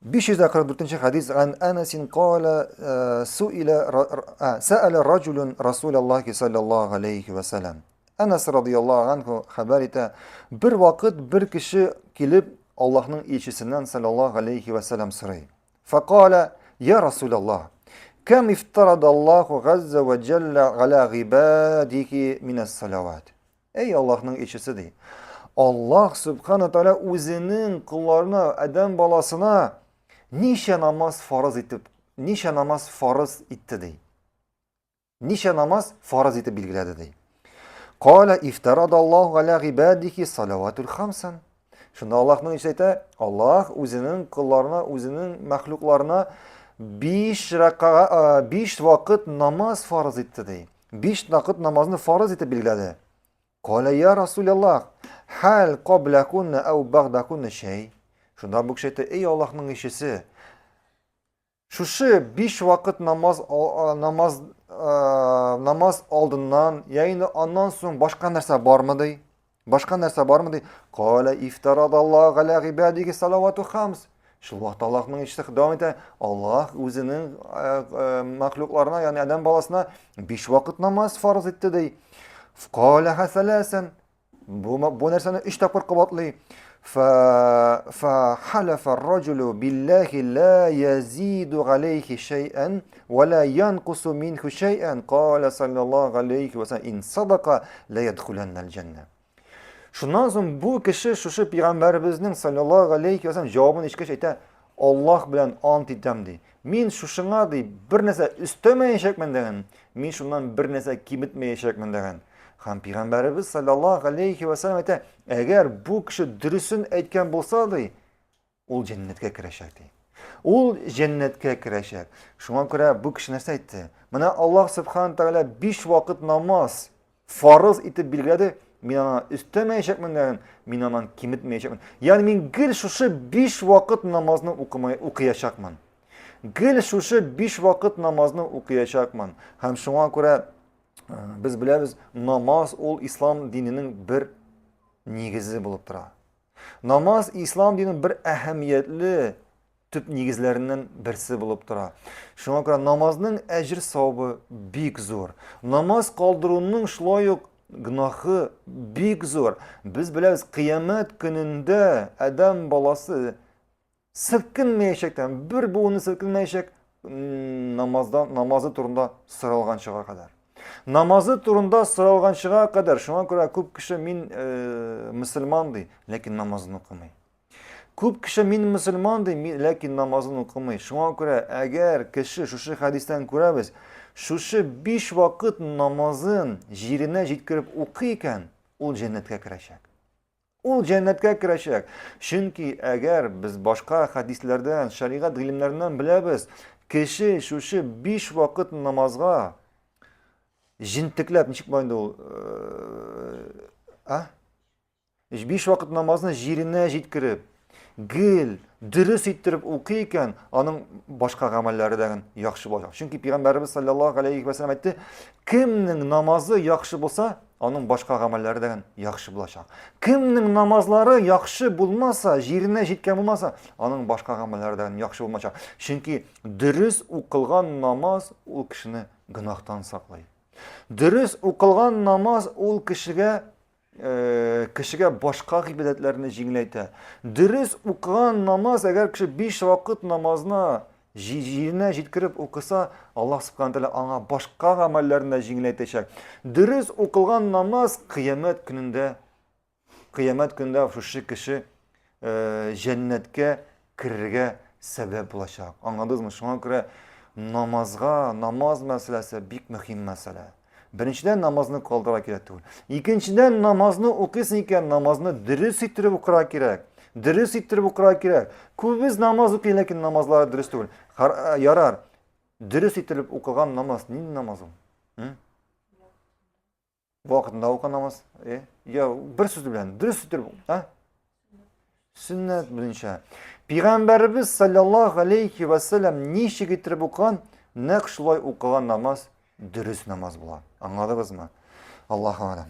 544 hadis an Enes'in kâle se'ele raculun Resulallah sallallahu aleyhi ve sellem. Enes radıyallahu anhu haber ete bir vakit bir kişi gelip Allah'ın elçisinden sallallahu aleyhi ve sellem soruyor. Fekale ya Resulallah kem iftaradallahu gazze ve celle ala gibadiki mines salavat. Ey Allah'ın elçisi diyor. Allah subhanahu teala özünün kullarına, Adem balasına niçe namaz farz etti dey. Niçe namaz farz etti bilgiledi dey. Kâle iftaradallahu ala ibadiki salavatul khamsan. Şunda Allah'ın işte Allah özünün kullarına, özünün mahluklarına 5 vakit namaz farz etti dey. 5 vakit namazını farz etti bilgiledi. Kâle ya Resulallah hal qablakunna ev ba'dakunna şey. Şunda bu kişi ey Allah'ın işisi. Şu 5 vakit namaz aldığından yani ondan sonra başka nerse var mı dey? Başka nerse var mı dey? Kâle iftaradallahu ala ibadiki salavatu khams. Şu vaxt Allah'ın işi devam ete. Allah özünün mahluklarına yani Adem balasına 5 vakit namaz farz etti dey. Kâle hasalasen. Bu nerseni 3 tapır kabatlıyor. فحلف الرجل بالله لا يزيد عليه شيئا ولا ينقص منه شيئا قال صلى الله عليه وسلم إن صدق لا يدخلن الجنة. Şundan sonra bu kişi şu Peygamberimizin sallallahu aleyhi ve sellem cevabını işkeş ete Allah bilen ant etem dey. Men şuşuna dey bir nese üstemeyecekmen degen. Men şundan bir nese kimitmeyecekmen degen. Ham Peygamberimiz sallallahu aleyhi ve sellem ete eğer bu kişi dürüsün etken bolsaydı ol cennetke kirecekti. Ol cennetke kirecek. Şuna göre bu kişi ne etti? Mana Allah subhanahu teala 5 vakit namaz farz etip bilgiledi. Men ona üstemeyecekmen degen. Men ona kimitmeyecekmen. Yani men gel şu 5 vakit namazını okuyacakman. Gel şu 5 vakit namazını okuyacakman. Hem şuna göre biz bilemiz namaz ol İslam dininin bir negizi bulup tura. Namaz İslam dininin bir ehemmiyetli tüp negizlerinden birisi bulup tura. Şuna göre namazının ecir savabı büyük zor. Namaz kaldırının şulayık günahı büyük zor. Biz bilemiz kıyamet gününde Adem balası silkinmeyecekten bir buğunu silkinmeyecek namazı turunda sıralgan çığa kadar. Namazı turunda sıralgan çığa kadar. Şuna göre küp kişi min Müslümandı, lakin namazını okumay. Küp kişi min Müslümandı, lakin namazını okumay. Şuna göre eğer kişi şu hadisten görürüz, şu 5 vakit namazın yerine jetkirip okuyken, ol cennetke kirecek. Ol cennetke kirecek. Çünkü eğer biz başka hadislerden, şeriat ilimlerinden biliriz, kişi şu 5 vakit namazga jintiklep nişik bayında ol 5 vakit namazını yerine jetkirip gil, dürüst ettirip okuyken onun başka amelleri de yaxşı olacak. Çünkü Peygamberimiz sallallahu aleyhi ve sellem etti, kimnin namazı yaxşı bulsa, onun başka amelleri de yaxşı bulacak. Kimnin namazları yaxşı bulmasa, yerine jetken bulmasa, onun başka amelleri de yaxşı bulmayacak. Çünkü dürüst okılgan namaz o kişini günahtan saklayır. Dürüst okılgan namaz o kişiге başka ibadetlerini jinglaydi. Dürüst okugan namaz eğer kişi 5 vakit namazına yerine jetkirip okusa Allah subhanahu teala ona başka amellerini jinglaytacak. Dürüst okılgan namaz kıyamet gününde şu kişi cennetke kirerge sebep olacak. Anladınız mı? Şuna göre namaz meselesi büyük mühim mesele. Birinciden namazını kaldırarak gerek değil. İkinciden namazını okuysun iken namazını dürüst ettirip okurak gerek. Dürüst ettirip okurak gerek. Biz namaz okuyarken namazları dürüst değil. Yarar. Dürüst ettirip okugan namaz ne namazım? Vaktinde okugan namaz. Ya bir sözü bilen dürüst ettirip. Sünnet bilinçe. Peygamberimiz sallallahu aleyhi ve sellem nişi getirip okugan, ne şulay okugan namaz dürüst namaz bulan. Anladınız mı? Allah'a alem.